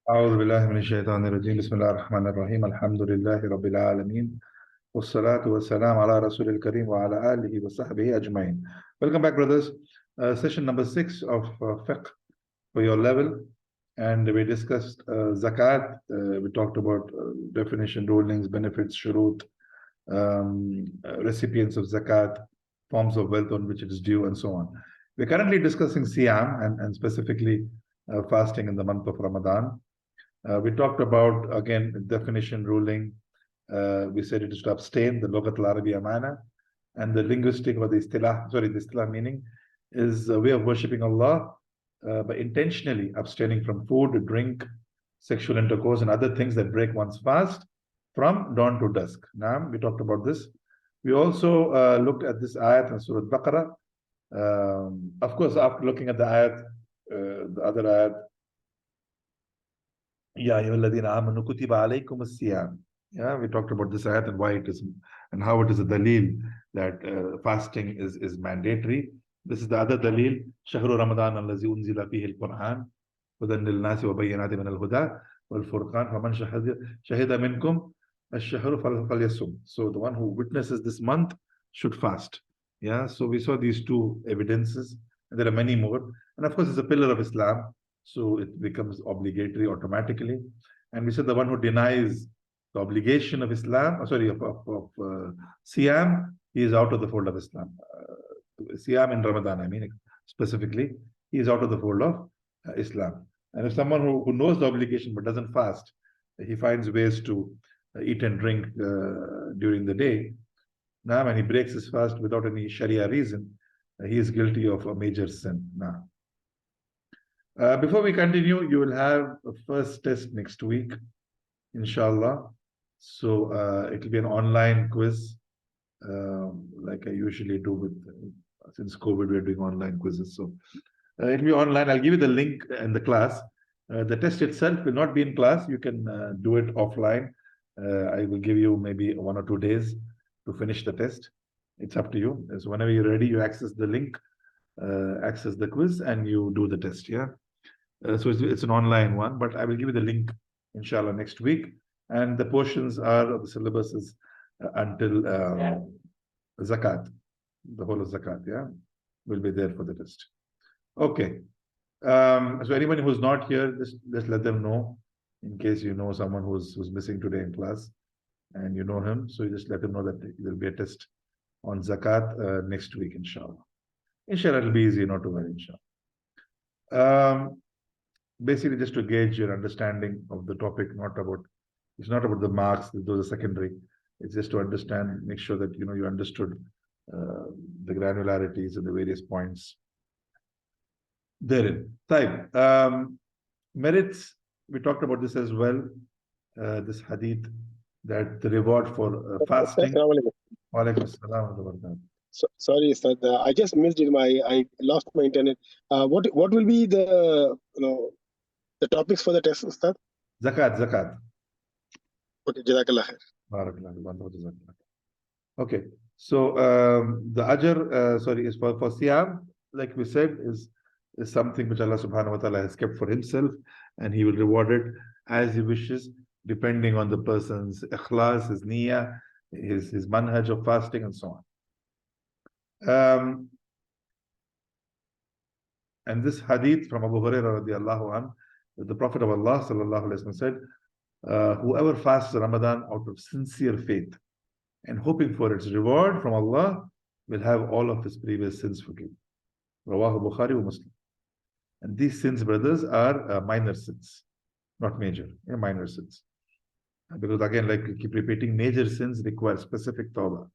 أعوذ بالله من الشيطان الرجيم بسم الله الرحمن الرحيم الحمد لله رب العالمين والصلاة والسلام على رسول الكريم وعلى آله وصحبه أجمعين. Welcome back, brothers. Session number 6 of Fiqh for your level, and we discussed zakat. We talked about definition, rulings, benefits, shurut, recipients of zakat, forms of wealth on which it is due, and so on. We're currently discussing Siyam and specifically fasting in the month of Ramadan. We talked about, again, definition, ruling. We said it is to abstain, the Lughat al-Arabi amana, and the linguistic or the istilah meaning is a way of worshipping Allah by intentionally abstaining from food, drink, sexual intercourse, and other things that break one's fast from dawn to dusk. Now, we talked about this. We also looked at this ayat in Surah Baqarah. Of course, after looking at the ayat, the other ayat, Ya ayyuhalladhina amanu kutiba alaykum as-siyam. Yeah, we talked about this ayat and why it is and how it is a dalil that fasting is mandatory. This is the other dalil. Shahru Ramadan allazi unzila fihi al-Quran hudan lin-nasi wa bayyinatin min al-huda wal-furqan faman shahida minkum ash-shahru falyasum. So the one who witnesses this month should fast. Yeah, so we saw these two evidences, and there are many more. And of course, it's a pillar of Islam, so it becomes obligatory automatically. And we said the one who denies the obligation of Islam, of Siyam, he is out of the fold of Islam. Siyam in Ramadan, I mean, specifically, he is out of the fold of Islam. And if someone who knows the obligation but doesn't fast, he finds ways to eat and drink during the day, now, and he breaks his fast without any Sharia reason, he is guilty of a major sin. Now, before we continue, you will have a first test next week, inshallah. So it will be an online quiz, like I usually do with, since COVID, we're doing online quizzes. So it will be online. I'll give you the link in the class. The test itself will not be in class. You can do it offline. I will give you maybe 1 or 2 days to finish the test. It's up to you. So whenever you're ready, you access the link, access the quiz, and you do the test. Yeah. So it's an online one, but I will give you the link, inshallah, next week. And the portions are, the syllabus is until zakat, the whole of zakat, yeah, will be there for the test. Okay. So anybody who's not here, just let them know, in case you know someone who's missing today in class, and you know him. So you just let them know that there will be a test on zakat next week, inshallah. Inshallah, it'll be easy, not to worry, inshallah. Basically, just to gauge your understanding of the topic, it's not about the marks, those are secondary. It's just to understand, make sure that you understood the granularities and the various points therein. Merits, we talked about this as well, this hadith, that the reward for fasting. Sorry, Ustad, I just missed it. I lost my internet. What will be the topics for the test, Ustad? Zakat. Okay, Jazakallah khair. Okay, so the ajr, is for Siyam, like we said, is something which Allah subhanahu wa ta'ala has kept for himself, and he will reward it as he wishes, depending on the person's ikhlas, his niyyah, his manhaj of fasting, and so on. And this hadith from Abu Hurairah radiallahu anhu, the Prophet of Allah sallallahu alaihi wasallam said, whoever fasts Ramadan out of sincere faith and hoping for its reward from Allah will have all of his previous sins forgiven. Rawahu Bukhari wa Muslim. And these sins, brothers, are minor sins, not major, minor sins. Because again, like we keep repeating, major sins require specific tawbah,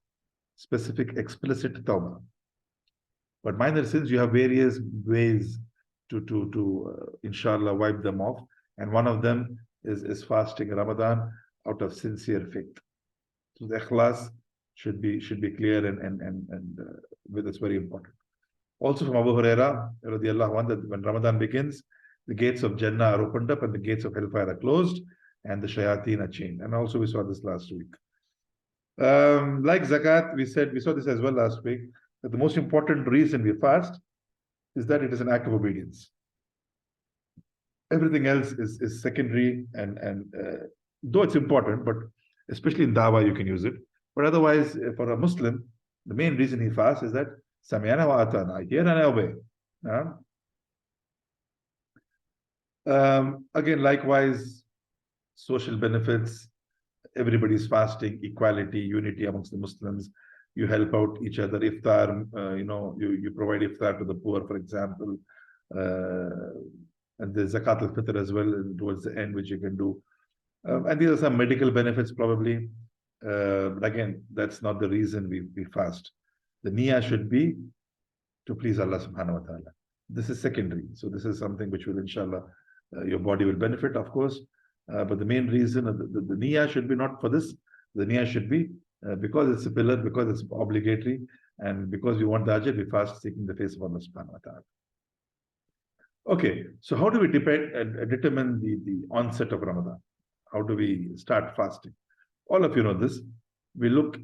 specific explicit tawbah. But minor sins, you have various ways to inshallah wipe them off, and one of them is fasting Ramadan out of sincere faith. So the ikhlas should be clear and it's very important. Also from Abu Hurairah radiallahu anhu, that when Ramadan begins, the gates of Jannah are opened up and the gates of hellfire are closed, and the shayateen are chained. And also we saw this last week. Like zakat, we saw this as well last week, that the most important reason we fast is that it is an act of obedience. Everything else is secondary, and though it's important, but especially in dawah you can use it. But otherwise, for a Muslim, the main reason he fasts is that Samyana wa atana, I hear and I obey. Again, likewise, social benefits, everybody's fasting, equality, unity amongst the Muslims. You help out each other. Iftar, you provide iftar to the poor, for example. And the zakat al-fitr as well towards the end, which you can do. And these are some medical benefits probably. But again, that's not the reason we fast. The niyyah should be to please Allah subhanahu wa ta'ala. This is secondary. So this is something which will, inshallah, your body will benefit, of course. But the main reason, the niyyah should be not for this. The niyyah should be because it's a pillar, because it's obligatory, and because we want the ajr, we fast seeking the face of Allah subhanahu wa ta'ala. Okay, so how do we determine the onset of Ramadan? How do we start fasting? All of you know this. We look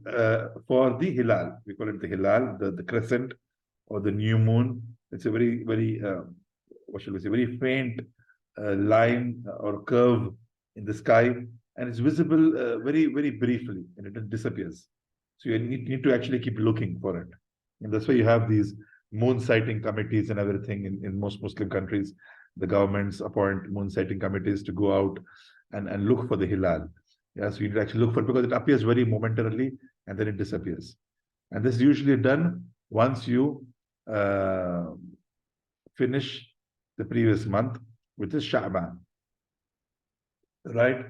for the hilal. We call it the hilal, the crescent, or the new moon. It's a very, very, what shall we say, very faint line or curve in the sky, and it's visible very, very briefly, and it disappears. So you need to actually keep looking for it. And that's why you have these moon sighting committees and everything in most Muslim countries. The governments appoint moon sighting committees to go out and look for the hilal. Yeah, so you need to actually look for it because it appears very momentarily and then it disappears. And this is usually done once you finish the previous month, which is Sha'ban. Right?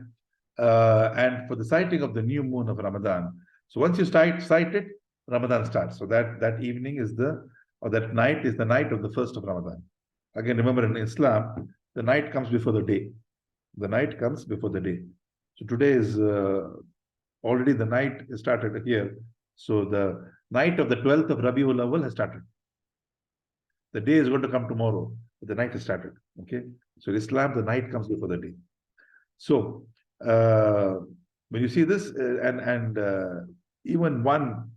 And for the sighting of the new moon of Ramadan, so once you sight it, Ramadan starts. So that evening is that night is the night of the first of Ramadan. Again, remember in Islam, the night comes before the day. The night comes before the day. So today is already the night is started here. So the night of the 12th of Rabiul Awwal has started. The day is going to come tomorrow, but the night has started. Okay. So in Islam, the night comes before the day. So when you see this, and even one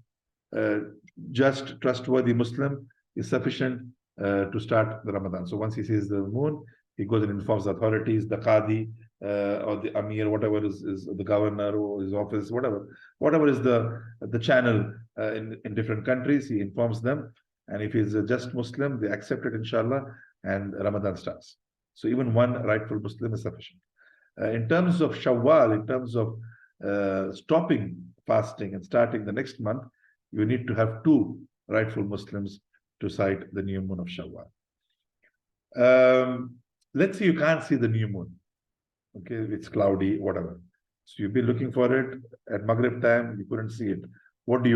just trustworthy Muslim is sufficient to start the Ramadan. So once he sees the moon, he goes and informs the authorities, the Qadi, or the Amir, whatever is the governor or his office, whatever is the channel in different countries, he informs them. And if he's a just Muslim, they accept it, inshallah, and Ramadan starts. So even one rightful Muslim is sufficient. In terms of Shawwal, in terms of stopping fasting and starting the next month, you need to have two rightful Muslims to sight the new moon of Shawwal. Let's say you can't see the new moon. Okay, it's cloudy, whatever. So you've been looking for it at Maghrib time, you couldn't see it. What do?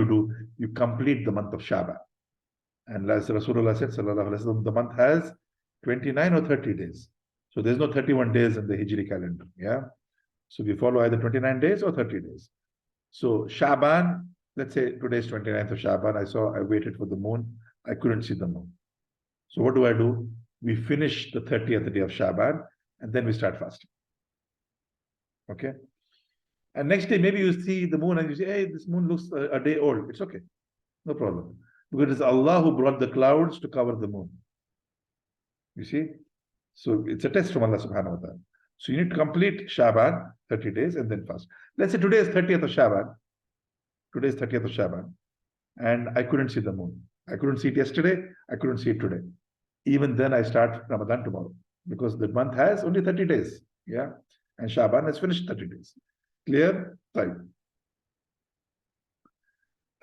You complete the month of Sha'ban. And as Rasulullah said, sallallahu alaihi wasallam, the month has 29 or 30 days. So there's no 31 days in the Hijri calendar. Yeah. So we follow either 29 days or 30 days. So Sha'ban, let's say today is 29th of Sha'ban. I waited for the moon. I couldn't see the moon. So what do? We finish the 30th day of Sha'ban and then we start fasting. Okay. And next day, maybe you see the moon and you say, hey, this moon looks a day old. It's okay. No problem. Because it's Allah who brought the clouds to cover the moon. You see? So it's a test from Allah subhanahu wa ta'ala. So you need to complete Sha'ban, 30 days, and then fast. Let's say today is 30th of Sha'ban. Today is 30th of Sha'ban. And I couldn't see the moon. I couldn't see it yesterday. I couldn't see it today. Even then, I start Ramadan tomorrow. Because the month has only 30 days. Yeah. And Sha'ban has finished 30 days. Clear? Right.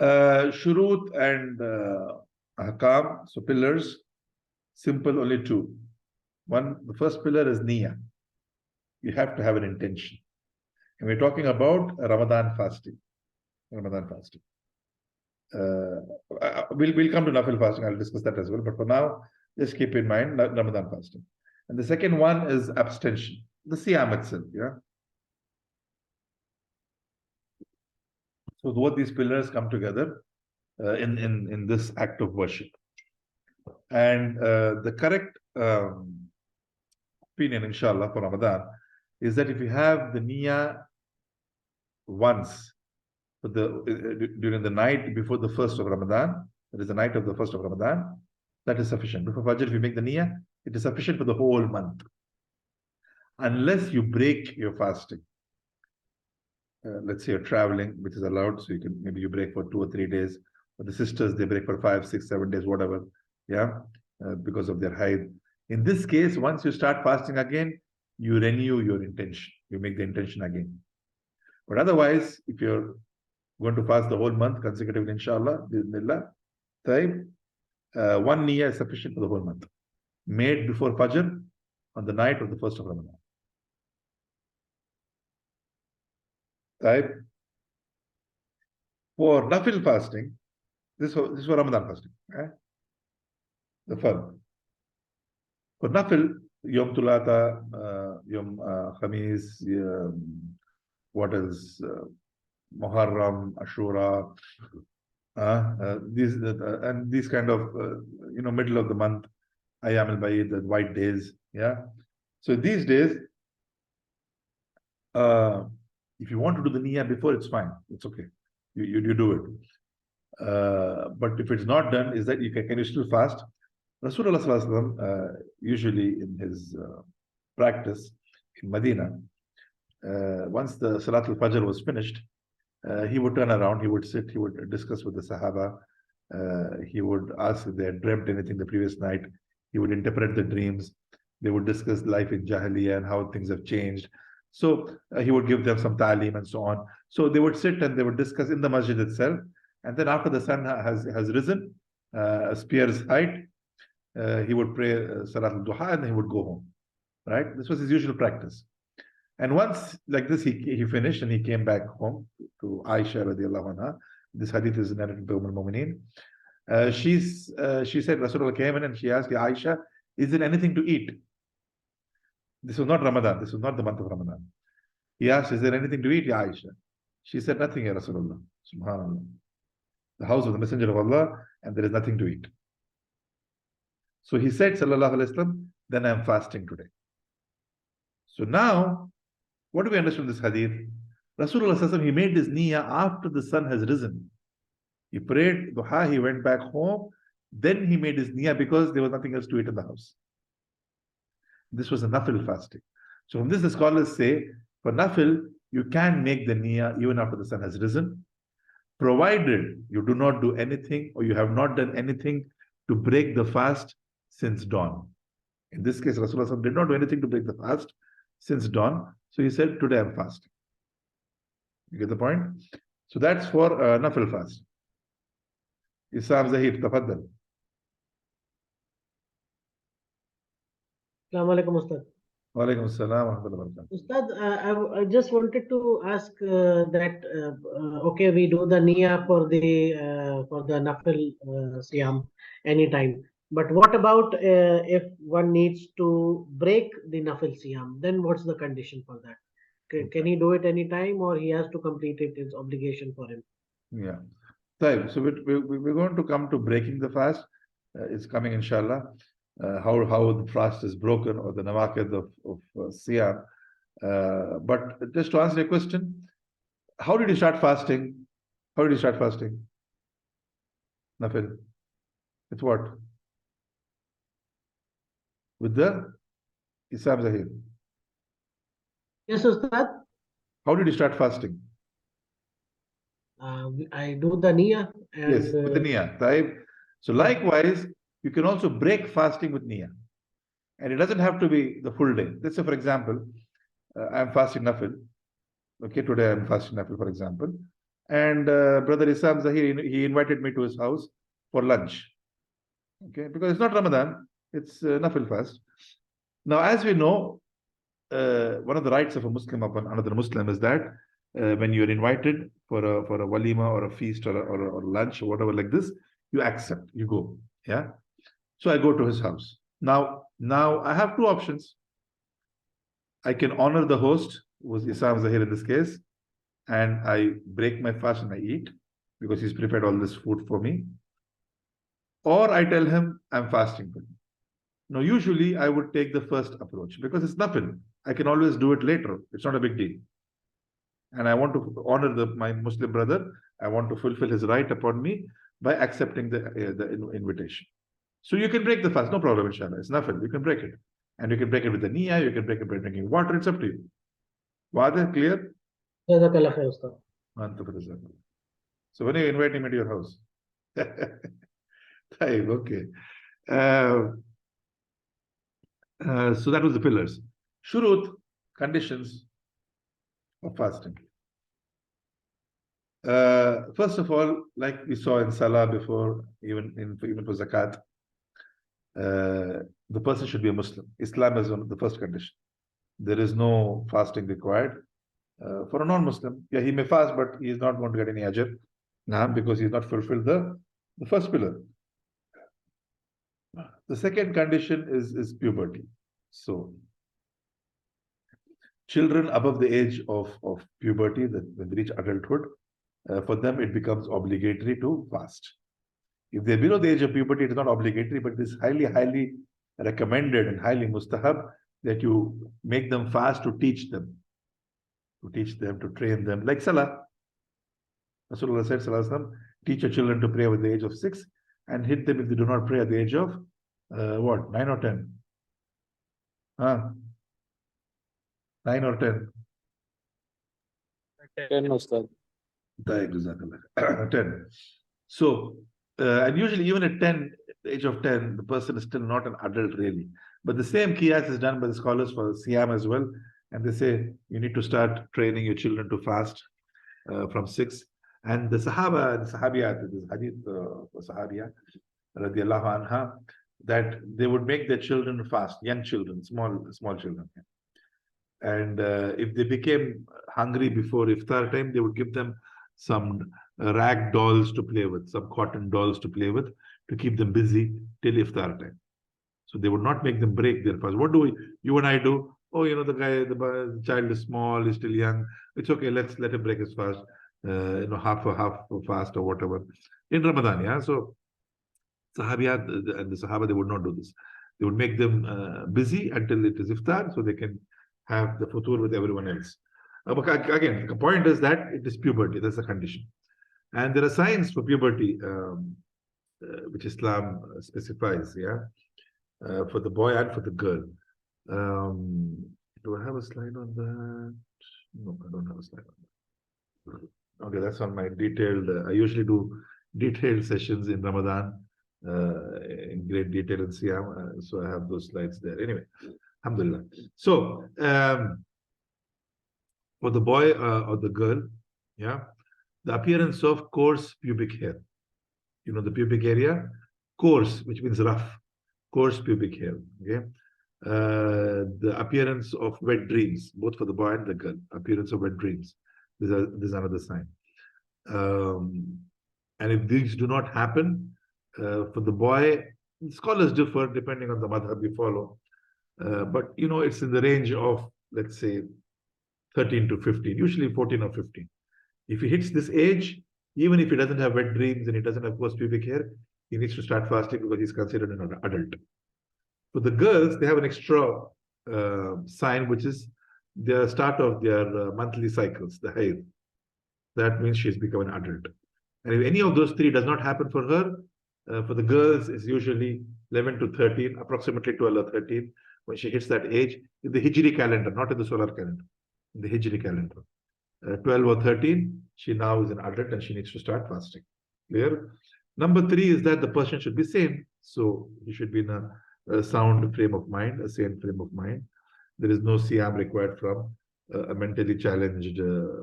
Shurut and Ahkam, so pillars, simple, only two. One, the first pillar is niyyah. You have to have an intention. And we're talking about Ramadan fasting. Ramadan fasting. We'll come to Nafil fasting. I'll discuss that as well. But for now, just keep in mind Ramadan fasting. And the second one is abstention. The Siyam itself. Yeah. So both these pillars come together in this act of worship. And the correct opinion, inshallah, for Ramadan is that if you have the niyyah once for during the night before the first of Ramadan, that is the night of the first of Ramadan, that is sufficient. Before Fajr, if you make the niyyah, it is sufficient for the whole month. unless you break your fasting. Let's say you're traveling, which is allowed, so you can maybe you break for 2 or 3 days. But the sisters, they break for 5, 6, 7 days, whatever, yeah, because of their height. In this case, once you start fasting again, you renew your intention. You make the intention again. But otherwise, if you're going to fast the whole month consecutively, inshallah, bismillah, one niyyah is sufficient for the whole month. Made before Fajr on the night of the first of Ramadan. For Nafil fasting, this is for Ramadan fasting. The fard. For Nafil, Yom Tulata, Yom Khamis, what else? Muharram, Ashura, these kind of, middle of the month, Ayam al-Baid, the white days. Yeah. So these days, if you want to do the niyyah before, it's fine. It's okay. You do it. But if it's not done, is that can you still fast? Rasulullah usually in his practice in Medina, once the Salatul Fajr was finished, he would turn around, he would sit, he would discuss with the Sahaba, he would ask if they had dreamt anything the previous night, he would interpret the dreams, they would discuss life in Jahiliyyah and how things have changed. So he would give them some ta'aleem and so on. So they would sit and they would discuss in the masjid itself. And then after the sun has risen, a spear's height, he would pray Salat al-Duha and then he would go home. Right? This was his usual practice. And once like this, he finished and he came back home to Aisha radiallahu anha. This hadith is narrated by Umm al-Mumineen. She said, Rasulullah came in and she asked Aisha, is there anything to eat? This was not Ramadan. This was not the month of Ramadan. He asked, is there anything to eat, Ya Aisha? She said, nothing, Ya Rasulullah. Subhanallah. The house of the Messenger of Allah, and there is nothing to eat. So he said, Sallallahu Alaihi Wasallam, then I am fasting today. So now, what do we understand from this hadith? Rasulullah Sallallahu Alaihi Wasallam, he made his niyyah after the sun has risen. He prayed duha, he went back home, then he made his niyyah because there was nothing else to eat in the house. This was a nafil fasting. So from this, the scholars say, for nafil, you can make the niyyah even after the sun has risen, provided you do not do anything or you have not done anything to break the fast since dawn. In this case, Rasulullah did not do anything to break the fast since dawn. So he said, today I'm fasting. You get the point? So that's for nafil fast. Isam Zahir, tafaddal. Assalamu alaikum, Ustad. Walaikum assalam wa rahmatullahi wa barakatuh. Ustad, I just wanted to ask that, okay, we do the niyyah for the nafil siyam anytime. But what about if one needs to break the nafil siyam? Then what's the condition for that? Can he do it anytime or he has to complete it? It's obligation for him. Yeah. So we're going to come to breaking the fast. It's coming, inshallah. How the fast is broken or the nawaqid of siyam. But just to answer your question, how did you start fasting? How did you start fasting? Nafil. With what? With the Isam Zahir. Yes, Ustad. How did you start fasting? I do the niyyah. And, yes, with the niyyah. So likewise, you can also break fasting with niyyah. And it doesn't have to be the full day. Let's say, for example, I'm fasting nafil. Okay, today I'm fasting nafil, for example. And Brother Isam Zahir, he invited me to his house for lunch. Okay, because it's not Ramadan, it's nafil fast. Now, as we know, one of the rights of a Muslim upon another Muslim is that when you're invited for a walima or a feast or lunch or whatever like this, you accept, you go. Yeah. So I go to his house. Now I have two options. I can honor the host, who was Isam Zahir in this case, and I break my fast and I eat because he's prepared all this food for me. Or I tell him I'm fasting for him. Now, usually I would take the first approach because it's nafil. I can always do it later. It's not a big deal. And I want to honor my Muslim brother. I want to fulfill his right upon me by accepting the invitation. So you can break the fast, no problem, inshallah. It's nafil, you can break it. And you can break it with the niya, you can break it by drinking water, it's up to you. Wadah, clear? Jazakallah khair, Ustad. So when are you inviting me to your house? Okay. So that was the pillars. Shurut, conditions of fasting. First of all, like we saw in Salah before, even for Zakat, the person should be a Muslim. Islam is the first condition. There is no fasting required. For a non-Muslim, yeah, he may fast, but he is not going to get any ajr, because he has not fulfilled the first pillar. The second condition is puberty. So, children above the age of puberty, when they reach adulthood, for them it becomes obligatory to fast. If they're below the age of puberty, it is not obligatory, but it is highly, highly recommended and highly mustahab that you make them fast to teach them, to train them, like Salah. Rasulullah said, Sallallahu teach your children to pray at the age of 6 and hit them if they do not pray at the age of 9 or 10? 9 or 10? 10, Ustad. 10. So, and usually even at 10, the age of 10, the person is still not an adult really. But the same qiyas is done by the scholars for Siyam as well. And they say you need to start training your children to fast from 6. And the Sahaba and Sahabiyat, this hadith Sahabiya, radiallahu anha, that they would make their children fast, young children, small children. And if they became hungry before iftar time, they would give them some rag dolls to play with, some cotton dolls to play with, to keep them busy till iftar time. So they would not make them break their fast. What do you and I do? Oh, the child is small, is still young. It's okay, let him break his fast. Half a fast or whatever. In Ramadan, yeah. So Sahabiyat and the Sahaba, they would not do this. They would make them busy until it is iftar, so they can have the futur with everyone else. But again, the point is that it is puberty. That's the condition. And there are signs for puberty, which Islam specifies, yeah, for the boy and for the girl. Do I have a slide on that? No, I don't have a slide on that. Okay, that's on my detailed. I usually do detailed sessions in Ramadan in great detail in Siyam, so I have those slides there. Anyway, alhamdulillah. So, for the boy or the girl, yeah, the appearance of coarse pubic hair. The pubic area, coarse, which means rough, coarse pubic hair. Okay. The appearance of wet dreams, both for the boy and the girl. Appearance of wet dreams. This is another sign. And if these do not happen, for the boy, scholars differ depending on the madhab you follow. But it's in the range of, let's say, 13 to 15, usually 14 or 15. If he hits this age, even if he doesn't have wet dreams and he doesn't have coarse pubic hair, he needs to start fasting because he's considered an adult. For the girls, they have an extra sign, which is the start of their monthly cycles, the haid. That means she's become an adult. And if any of those three does not happen for her, for the girls, it's usually 11 to 13, approximately 12 or 13, when she hits that age, in the Hijri calendar, not in the solar calendar, in the Hijri calendar. 12 or 13, she now is an adult and she needs to start fasting. Clear? Number 3 is that the person should be sane. So he should be in a sound frame of mind, a sane frame of mind. There is no siyam required from a mentally challenged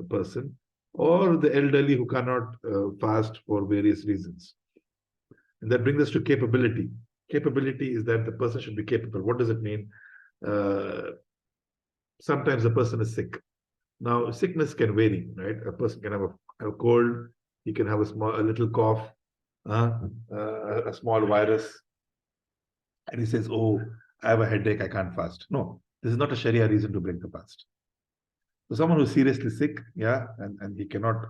person or the elderly who cannot fast for various reasons. And that brings us to capability. Capability is that the person should be capable. What does it mean? Sometimes the person is sick. Now, sickness can vary, right? A person can have a cold, he can have a little cough, a small virus, and he says, oh, I have a headache, I can't fast. No, this is not a Sharia reason to break the fast. So someone who's seriously sick, yeah, and he cannot,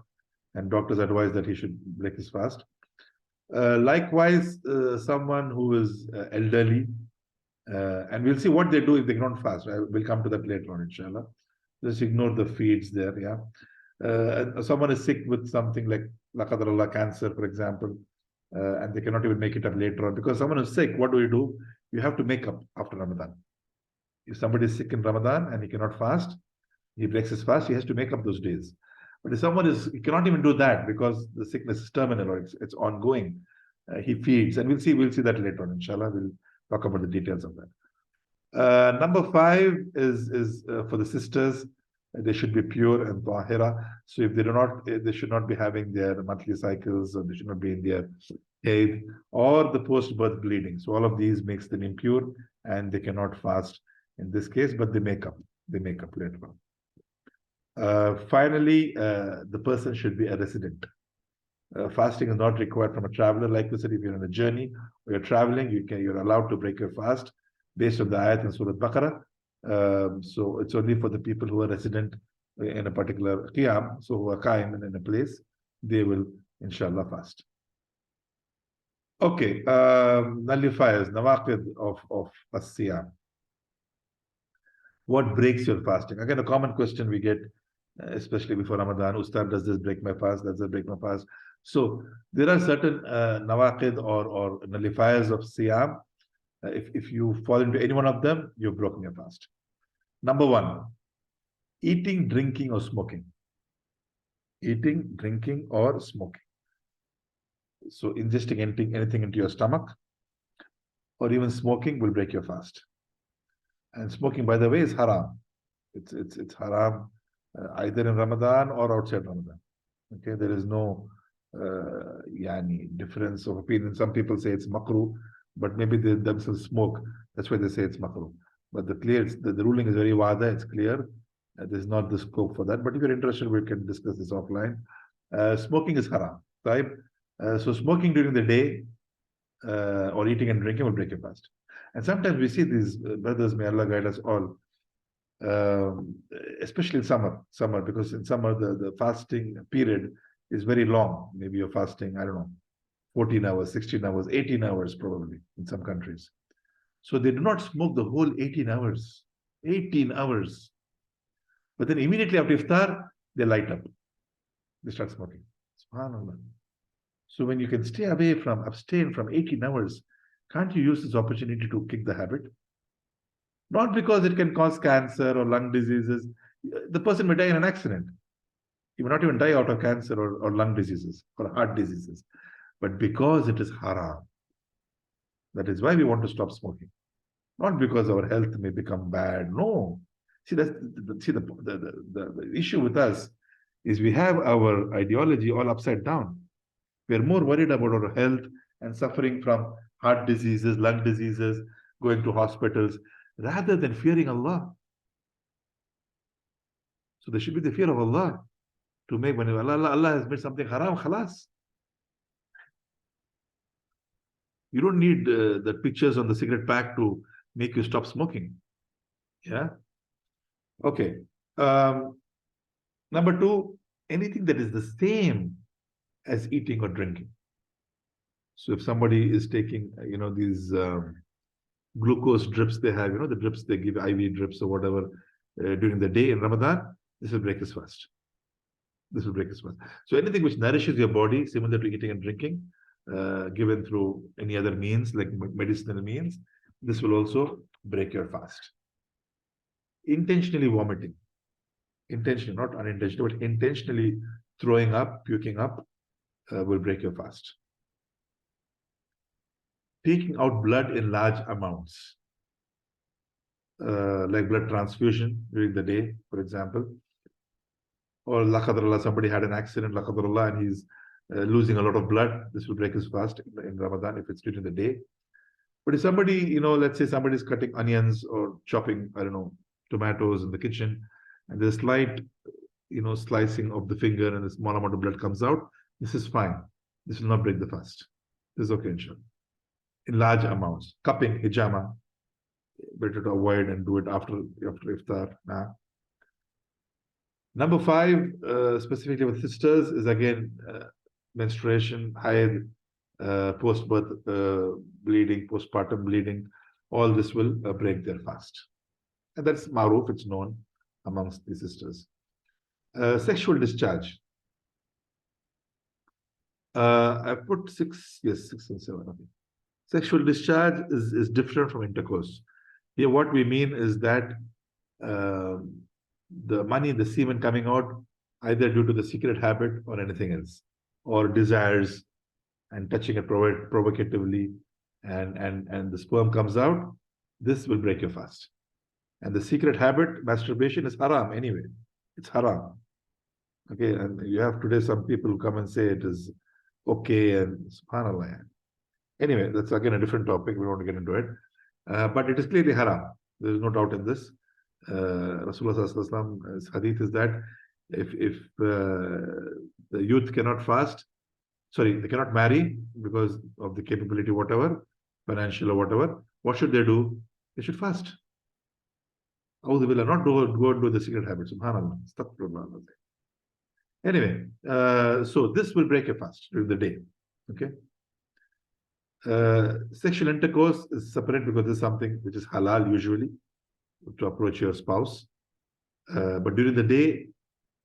and doctors advise that he should break his fast. Likewise, someone who is elderly, and we'll see what they do if they cannot fast. We'll come to that later on, inshallah. Just ignore the feeds there, yeah. Someone is sick with something like laqadarallah, cancer, for example, and they cannot even make it up later on. Because someone is sick, what do? You have to make up after Ramadan. If somebody is sick in Ramadan and he cannot fast, he breaks his fast, he has to make up those days. But if someone he cannot even do that because the sickness is terminal or it's ongoing, he feeds. And we'll see that later on, inshallah. We'll talk about the details of that. Number 5 is for the sisters. They should be pure and tahira. So if they should not be having their monthly cycles, or they should not be in their haid or the post-birth bleeding. So all of these makes them impure and they cannot fast in this case, but they make up later on. Finally, the person should be a resident. Fasting is not required from a traveler. Like we said, if you're on a journey or you're traveling, you're allowed to break your fast based on the ayat in Surah Baqarah. So it's only for the people who are resident in a particular qiyam, so who are qaim in a place, they will inshallah fast. Okay, nullifiers, nawaqid of as-siyam. What breaks your fasting? Again, a common question we get, especially before Ramadan, Ustad, does this break my fast? Does this break my fast? So there are certain nawaqid or nullifiers of siyam. If you fall into any one of them, you've broken your fast. Number 1, eating, drinking, or smoking. Eating, drinking, or smoking. So ingesting anything into your stomach or even smoking will break your fast. And smoking, by the way, is haram. It's haram either in Ramadan or outside Ramadan. Okay, there is no difference of opinion. Some people say it's makruh, but maybe they themselves smoke. That's why they say it's makruh. But the ruling is very wada. It's clear. There's not the scope for that. But if you're interested, we can discuss this offline. Smoking is haram. Right? So smoking during the day or eating and drinking will break your fast. And sometimes we see these brothers, may Allah guide us all, especially in summer, because in summer the fasting period is very long. Maybe you're fasting, I don't know, 14 hours, 16 hours, 18 hours probably in some countries. So they do not smoke the whole 18 hours. 18 hours. But then immediately after iftar, they light up. They start smoking. SubhanAllah. So when you can abstain from 18 hours, can't you use this opportunity to kick the habit? Not because it can cause cancer or lung diseases. The person may die in an accident. He may not even die out of cancer or lung diseases or heart diseases. But because it is haram. That is why we want to stop smoking. Not because our health may become bad. No. See, the issue with us is we have our ideology all upside down. We are more worried about our health and suffering from heart diseases, lung diseases, going to hospitals, rather than fearing Allah. So there should be the fear of Allah to make, when Allah has made something haram, khalas. You don't need the pictures on the cigarette pack to make you stop smoking. Yeah? Okay. Number 2, anything that is the same as eating or drinking. So if somebody is taking, these glucose drips they have, the drips they give, IV drips or whatever, during the day in Ramadan, this will break his fast. This will break his fast. So anything which nourishes your body, similar to eating and drinking, given through any other means, like medicinal means, this will also break your fast. Intentionally vomiting. Intentionally, not unintentionally, but intentionally throwing up, puking up, will break your fast. Taking out blood in large amounts, like blood transfusion during the day, for example, or la qadrallah, somebody had an accident, la qadrallah, and he's losing a lot of blood. This will break his fast in Ramadan if it's during the day. But if somebody, let's say somebody's cutting onions or chopping, I don't know, tomatoes in the kitchen, and there's slight, slicing of the finger and a small amount of blood comes out, this is fine. This will not break the fast. This is okay, inshallah. In large amounts. Cupping, hijama, better to avoid and do it after iftar. Number 5, specifically with sisters, is again menstruation, haid, post-birth bleeding, postpartum bleeding. All this will break their fast. And that's maruf, it's known amongst the sisters. Sexual discharge. I put 6 and 7. Okay. Sexual discharge is different from intercourse. Here, what we mean is that the money, the semen coming out, either due to the secret habit or anything else, or desires and touching it provocatively, and the sperm comes out, this will break your fast. And the secret habit, masturbation, is haram anyway. It's haram. Okay, and you have today some people who come and say it is okay, and subhanallah. Anyway, that's again a different topic. We don't want to get into it. But it is clearly haram. There is no doubt in this. Rasulullah's hadith is that if the youth cannot fast, sorry, they cannot marry because of the capability, whatever, financial or whatever, what should they do? They should fast. Billah, not go and do the secret habit. Subhanallah. Astaghfirullah. Anyway, so this will break your fast during the day. Okay. Sexual intercourse is separate because this is something which is halal usually to approach your spouse. But during the day,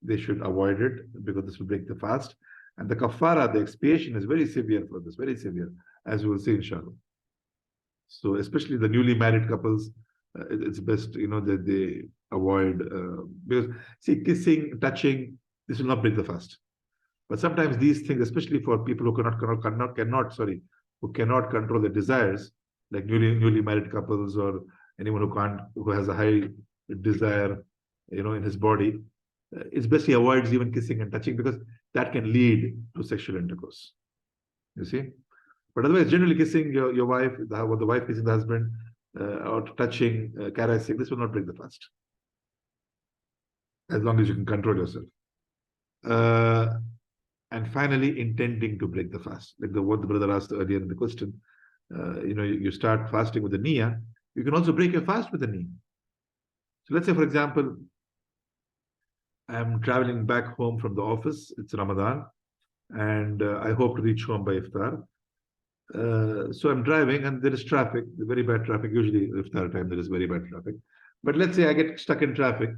they should avoid it because this will break the fast. And the kafara, the expiation, is very severe for this, very severe, as we will see inshallah. So especially the newly married couples, it's best, that they avoid, because see, kissing, touching, this will not break the fast. But sometimes these things, especially for people who who cannot control their desires, like newly married couples or anyone who has a high desire, in his body, it's best he avoids even kissing and touching because that can lead to sexual intercourse. You see? But otherwise, generally kissing your wife, the wife kissing the husband, or touching, caressing, this will not break the fast. As long as you can control yourself. And finally, intending to break the fast. Like what the brother asked earlier in the question. You start fasting with the niyyah. You can also break your fast with the niyyah. So let's say, for example, I'm traveling back home from the office. It's Ramadan. And I hope to reach home by iftar. So I'm driving and there is traffic, very bad traffic. Usually iftar time there is very bad traffic. But let's say I get stuck in traffic.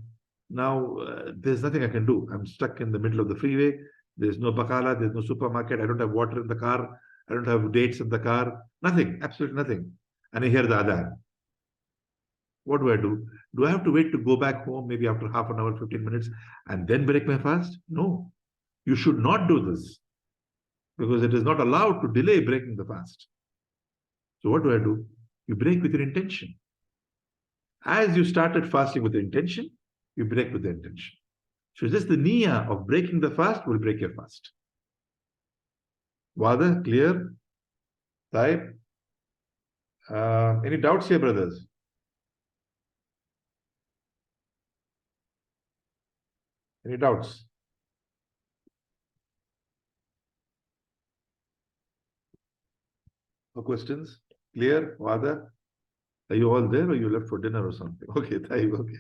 Now there's nothing I can do. I'm stuck in the middle of the freeway. There's no bakala, there's no supermarket. I don't have water in the car. I don't have dates in the car. Nothing, absolutely nothing. And I hear the adhan. What do? Do I have to wait to go back home maybe after half an hour, 15 minutes and then break my fast? No, you should not do this because it is not allowed to delay breaking the fast. So what do? You break with your intention. As you started fasting with the intention, you break with the intention. So just the niyyah of breaking the fast will break your fast. Wada, clear? Type. Any doubts here, brothers? Any doubts? No questions? Clear? Wada? Are you all there or you left for dinner or something? Okay, okay.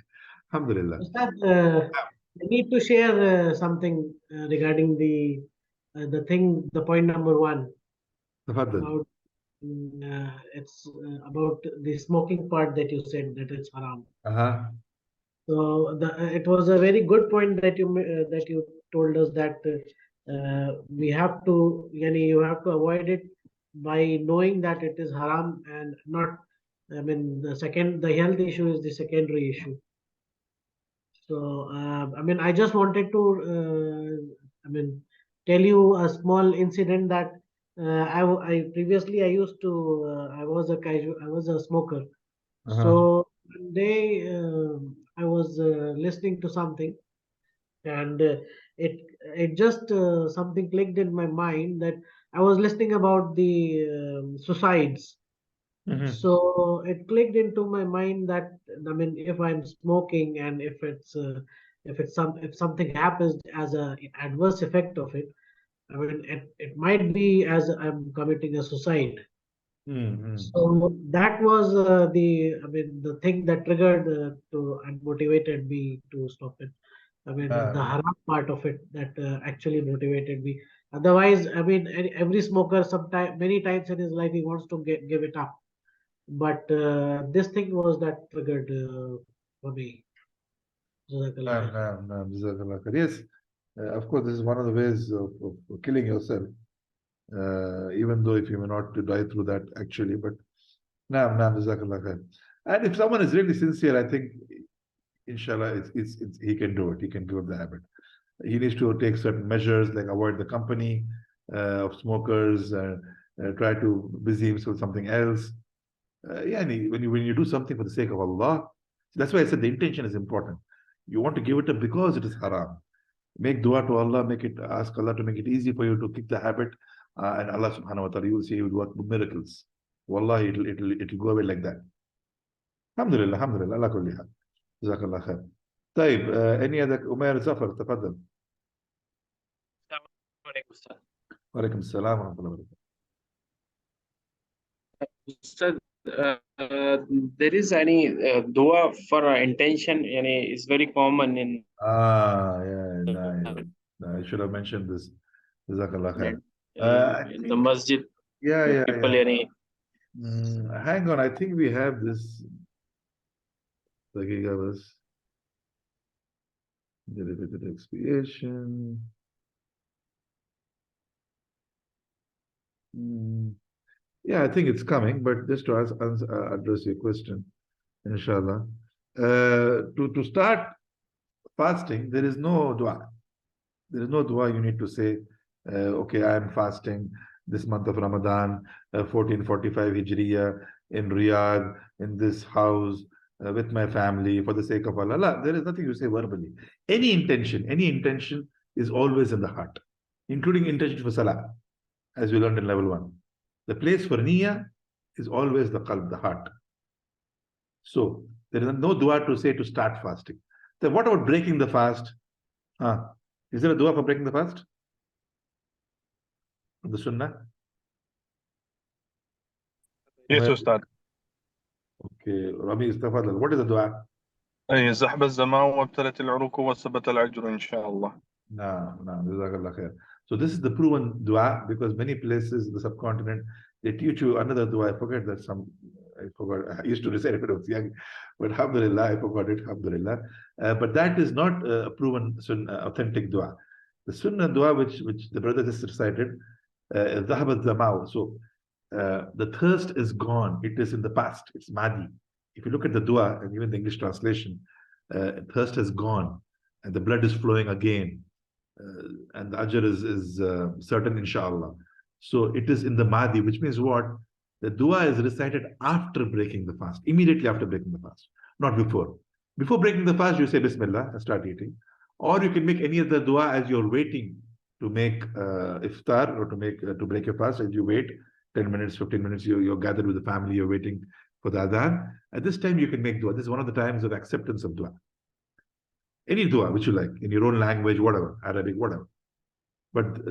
Alhamdulillah. Ustad, I need to share something regarding the point number 1. About, it's about the smoking part that you said that it's haram. So it was a very good point that you told us that you have to avoid it by knowing that it is haram and not. I mean, the health issue is the secondary issue. So I just wanted to tell you a small incident that I previously I used to I was a smoker. So one day I was listening to something, and it just something clicked in my mind that I was listening about the suicides. So it clicked into my mind that if I'm smoking and if something happens as a adverse effect of it, it might be as I'm committing a suicide. So that was the thing that triggered and motivated me to stop it. The haram part of it that actually motivated me. Otherwise, every smoker many times in his life he wants to give it up. But this thing was that triggered for me. Yes, of course, this is one of the ways of killing yourself. Even though if you may not die through that actually, but Jazakallah khair. And if someone is really sincere, I think, inshallah, he can do it. He can give up the habit. He needs to take certain measures like avoid the company of smokers, try to busy himself with something else. Yeah, and when you do something for the sake of Allah, that's why I said the intention is important. You want to give it up because it is haram. Make dua to Allah, ask Allah to make it easy for you to kick the habit, and Allah subhanahu wa ta'ala, you will see He will work miracles. Wallahi, it'll go away like that. Alhamdulillah, alhamdulillah, ala kulli hal. Jazakallah khair. طيب, any other Umair Zafar, تفضل. وعليكم السلام ورحمة الله وبركاته. Ustad, there is any dua for intention, is very common in Yeah, I should have mentioned this. Jazakallah khair. in the masjid. Yeah. People, Hang on, I think we have this. Daqiqa was the repeated expiation. Yeah, I think it's coming, but just to address your question, inshallah. To start fasting, there is no dua. There is no dua you need to say, okay, I am fasting this month of Ramadan, 1445 Hijriya, in Riyadh, in this house, with my family, for the sake of Allah. There is nothing you say verbally. Any intention is always in the heart, including intention for Salah, as we learned in level 1. The place for niyyah is always the qalb, the heart. So there is no dua to say to start fasting. So what about breaking the fast? Is there a dua for breaking the fast? The sunnah? Yes, Ustad. Okay, Rabi Istafadal. What is the dua? زحب الزمان وابتلت العروق وثبت الأجر إن شاء الله. No, Jazakallah khair. So this is the proven dua, because many places in the subcontinent, they teach you another dua. I forgot. I used to recite it when I was young, but alhamdulillah, I forgot it, alhamdulillah. But that is not a proven authentic dua. The sunnah dua, which the brother just recited, ذهب الظمأ. So the thirst is gone. It is in the past. It's madi. If you look at the dua and even the English translation, thirst has gone and the blood is flowing again. And the ajr is certain, inshallah. So it is in the madi, which means what? The dua is recited after breaking the fast, immediately after breaking the fast, not before. Before breaking the fast, you say Bismillah and start eating. Or you can make any other dua as you're waiting to make iftar, or to break your fast. As you wait 10 minutes, 15 minutes, you're gathered with the family, you're waiting for the adhan. At this time, you can make dua. This is one of the times of acceptance of dua. Any dua which you like, in your own language, whatever, Arabic, whatever. But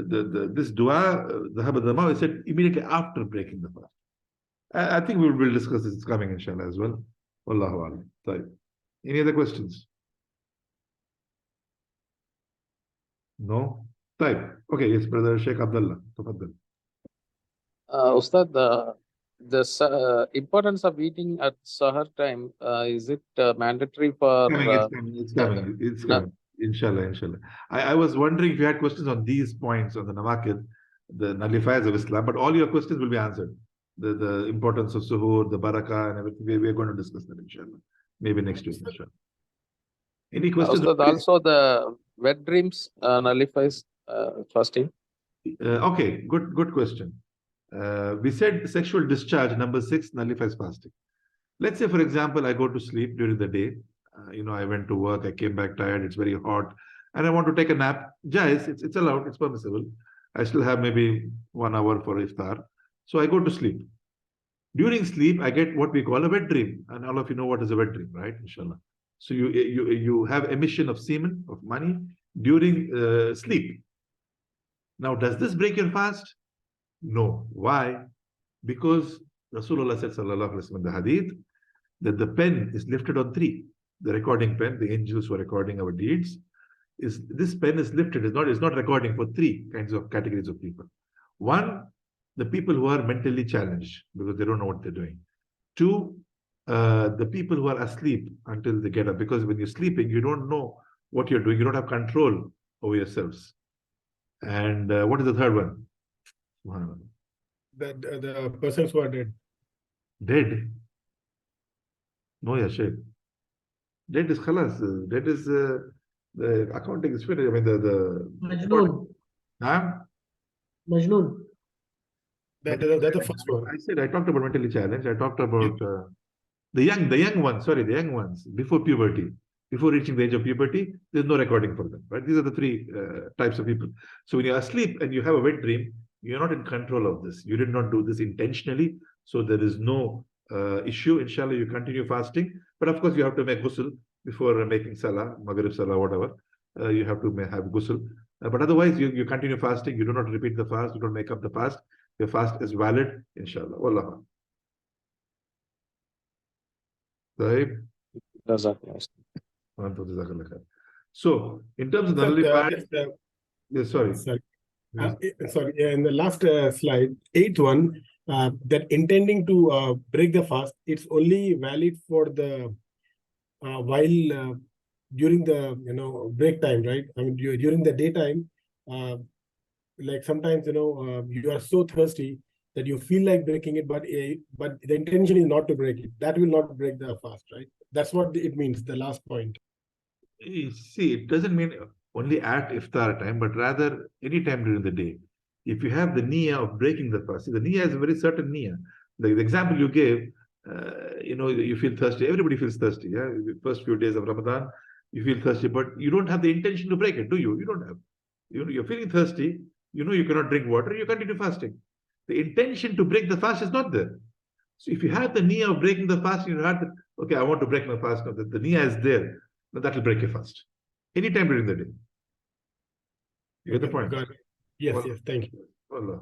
this dua, the Habadama, is said immediately after breaking the fast. I think we'll discuss this. It's coming, inshallah, as well. Wallahu alam. Any other questions? No? Okay, yes, brother Sheikh Abdullah. Ustad, the importance of eating at sahar time, is it mandatory for... It's coming. Inshallah. I was wondering if you had questions on these points, on the nawakid, the nullifiers of Islam, but all your questions will be answered. The importance of suhoor, the barakah, and everything. We're going to discuss that, inshallah. Maybe next week, inshallah. Any questions? Ustad, also the wet dreams nullifies fasting. Okay, good question. We said sexual discharge, number 6, nullifies fasting. Let's say, for example, I go to sleep during the day. I went to work, I came back tired, it's very hot, and I want to take a nap. Jais, it's allowed, it's permissible. I still have maybe 1 hour for iftar. So I go to sleep. During sleep, I get what we call a wet dream. And all of you know what is a wet dream, right? Inshallah. So you have emission of semen, of money, during sleep. Now, does this break your fast? No. Why? Because Rasulullah said, sallallahu alaihi wasallam, in the hadith, that the pen is lifted on 3. The recording pen, the angels who are recording our deeds, this pen is lifted. It's not recording for 3 kinds of categories of people. 1, the people who are mentally challenged because they don't know what they're doing. 2, the people who are asleep until they get up, because when you're sleeping, you don't know what you're doing. You don't have control over yourselves. And what is the third one? The persons who are dead. Dead? No, yeah, Sheikh. Debt is khalas. Debt is the accounting is finished. I mean, the Majnoon. huh? Majnoon. That's the first one. I said I talked about mentally challenged. I talked about the young ones. Sorry, the young ones before puberty, before reaching the age of puberty. There's no recording for them. Right? These are the three types of people. So when you're asleep and you have a wet dream, you're not in control of this. You did not do this intentionally, so there is no issue. Inshallah, you continue fasting, but of course you have to make ghusl before making salah, maghrib salah, whatever. You have to have ghusl. But otherwise, you continue fasting. You do not repeat the fast. You don't make up the fast. Your fast is valid, inshallah. Wallah. Right? So, in terms of the nullifiers, yes, sorry. Sorry. Yes. Sorry, in the last slide, 8th one, that intending to break the fast, it's only valid for the while during the break time, right? I mean, during the daytime, like sometimes you are so thirsty that you feel like breaking it, but the intention is not to break it. That will not break the fast, right? That's what it means. The last point. You see, it doesn't mean only at iftar time, but rather any time during the day. If you have the niyyah of breaking the fast, see, the niyyah is a very certain niyyah. The example you gave, you feel thirsty. Everybody feels thirsty. Yeah, the first few days of Ramadan, you feel thirsty, but you don't have the intention to break it, do you? You don't have. You're feeling thirsty. You know you cannot drink water. You continue fasting. The intention to break the fast is not there. So if you have the niyyah of breaking the fast, you have okay, I want to break my fast. Now the niyyah is there. Now that will break your fast. Anytime during the day. You get the point? Got it. Yes, Well, yes. Thank you. Allah.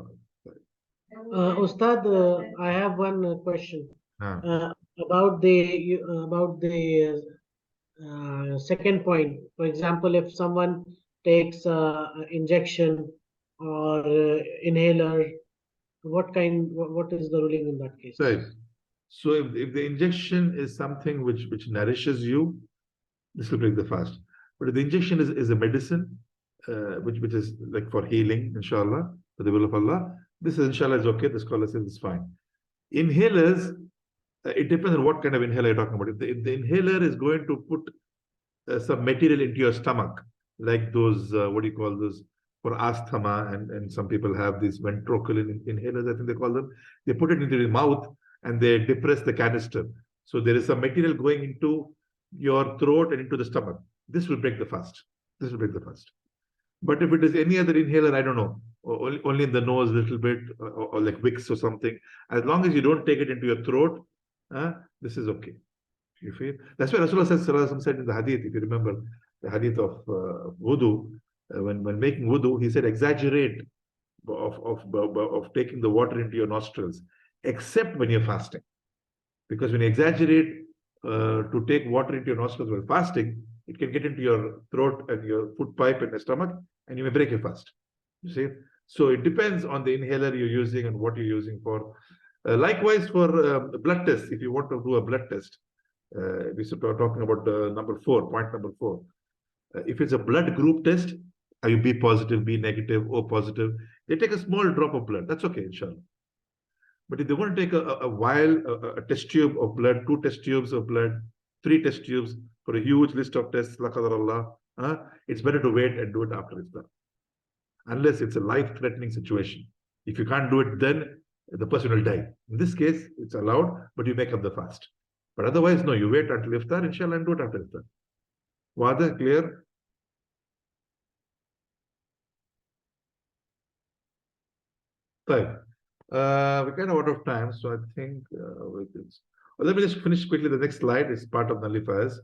Ustad, I have one question Ah. about the second point. For example, if someone takes injection or inhaler, what is the ruling in that case? Right. So if the injection is something which nourishes you, this will break the fast. But if the injection is a medicine, which is like for healing, inshallah, for the will of Allah, this is inshallah is okay. The scholar says it's fine. Inhalers, it depends on what kind of inhaler you're talking about. If the inhaler is going to put some material into your stomach, like those, what do you call those, for asthma, and some people have these ventricular inhalers, I think they call them. They put it into the mouth and they depress the canister. So there is some material going into your throat and into the stomach. This will break the fast. This will break the fast. But if it is any other inhaler, I don't know, only in the nose a little bit, or like Vicks or something, as long as you don't take it into your throat, this is okay. You feel? That's why Rasulullah said in the hadith, if you remember, the hadith of wudu, when making wudu, he said exaggerate of taking the water into your nostrils, except when you're fasting. Because when you exaggerate to take water into your nostrils while fasting, it can get into your throat and your food pipe and your stomach, and you may break your fast. You see? So it depends on the inhaler you're using and what you're using for. Likewise, for blood tests, if you want to do a blood test, we are talking about point number 4. If it's a blood group test, are you B positive, B negative, O positive? They take a small drop of blood. That's okay, inshallah. But if they want to take a test tube of blood, 2 test tubes of blood, 3 test tubes for a huge list of tests, la qadar Allah, it's better to wait and do it after iftar. Unless it's a life-threatening situation. If you can't do it, then the person will die. In this case, it's allowed, but you make up the fast. But otherwise, no, you wait until iftar, inshallah, and do it after iftar. Wada, clear? Fine. We're kind of out of time, so I think let me just finish quickly. The next slide is part of nullifiers.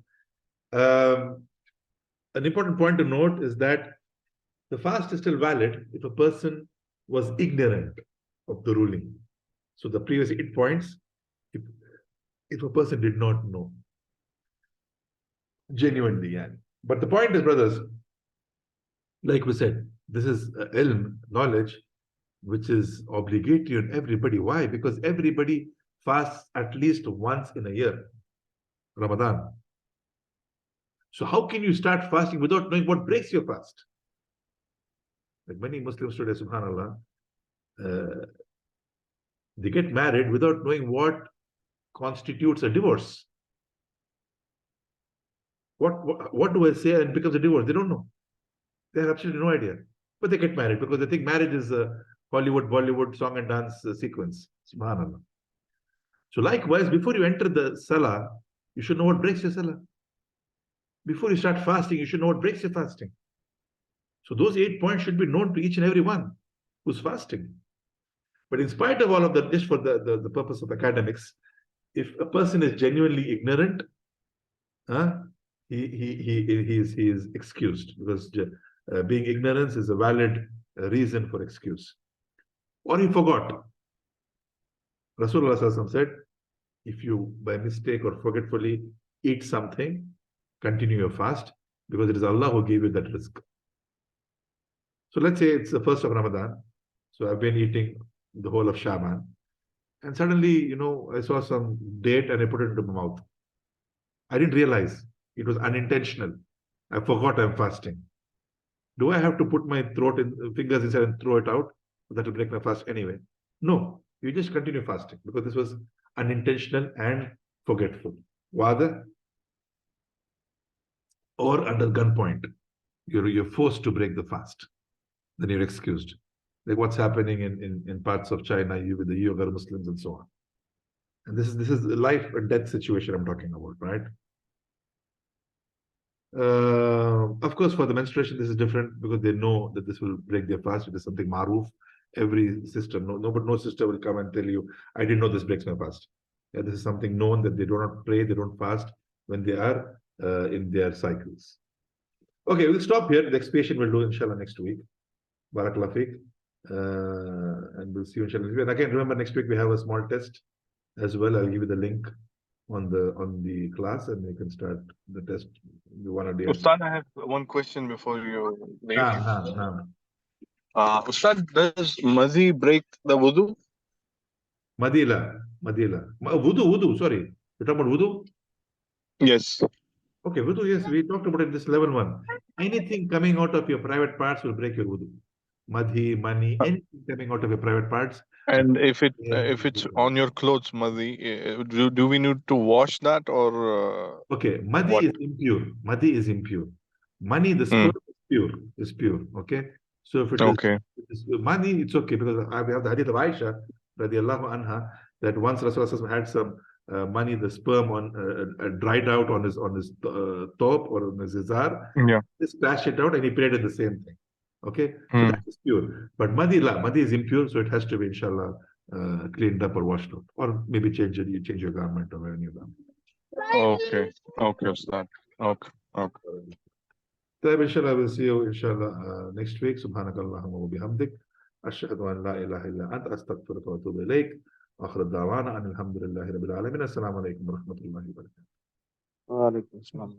An important point to note is that the fast is still valid if a person was ignorant of the ruling. So the previous 8 points, if a person did not know, genuinely, yeah. But the point is, brothers, like we said, this is ilm, knowledge, which is obligatory on everybody. Why? Because everybody fasts at least once in a year, Ramadan. So how can you start fasting without knowing what breaks your fast? Like many Muslims today, subhanAllah, they get married without knowing what constitutes a divorce. What do I say and it becomes a divorce? They don't know. They have absolutely no idea. But they get married because they think marriage is a Hollywood, Bollywood song and dance sequence. Subhanallah. So likewise, before you enter the salah, you should know what breaks your salah. Before you start fasting, you should know what breaks your fasting. So those 8 points should be known to each and every one who's fasting. But in spite of all of that, just for the purpose of academics, if a person is genuinely ignorant, he is excused, because being ignorance is a valid reason for excuse. Or he forgot. Rasulullah said, if you by mistake or forgetfully eat something, continue your fast, because it is Allah who gave you that risk. So let's say it's the 1st of Ramadan. So I've been eating the whole of Shaban. And suddenly, I saw some date and I put it into my mouth. I didn't realize. It was unintentional. I forgot I'm fasting. Do I have to put my fingers inside and throw it out? That will break my fast anyway. No, you just continue fasting because this was unintentional and forgetful. Wada, or under gunpoint, you're forced to break the fast. Then you're excused. Like what's happening in parts of China with the Uyghur Muslims and so on. And this is a life and death situation I'm talking about, right? Of course, for the menstruation, this is different because they know that this will break their fast. It is something maruf. Every sister, no sister will come and tell you, I didn't know this breaks my fast. Yeah, this is something known that they do not pray, they don't fast when they are in their cycles. Okay, we'll stop here. The expiation we'll do inshallah next week. Barakallah fiqh. And we'll see you inshallah. And again, remember next week we have a small test as well. I'll give you the link on the class and you can start the test. You want to do. Ustad, I have one question before you leave. Ustad, does mazi break the wudu? Madila. Wudu, sorry. You're talking about wudu? Yes. Okay, wudu, yes, we talked about it, this level 1. Anything coming out of your private parts will break your wudu. Madhi, mani, anything coming out of your private parts. And if it's on your clothes, madhi, do we need to wash that or? Okay, madhi is impure. Madhi is impure. Mani, the sperm is pure. Okay, so if it is mani, it's okay because we have the hadith of Aisha radiallahu anha that once Rasulullah had some mani, the sperm dried out on his top or on his izar. Yeah. Just splash it out and he prayed at the same thing. Okay, so that is pure. But madhi is impure, so it has to be inshallah cleaned up or washed out, or maybe change your garment or wear a new garment. Okay, Ustad. Okay. طيب inshallah we'll see you inshallah next week. Subhanakallahumma wa bihamdik. Ashhadu an la ilaha illa anta astaghfiruka wa atubu ilayk. Akhir ad-da'wana anil hamdulillahi rabbil alamin. Assalamu alaikum wa rahmatullahi wa barakatuh. Wa alaikum assalam.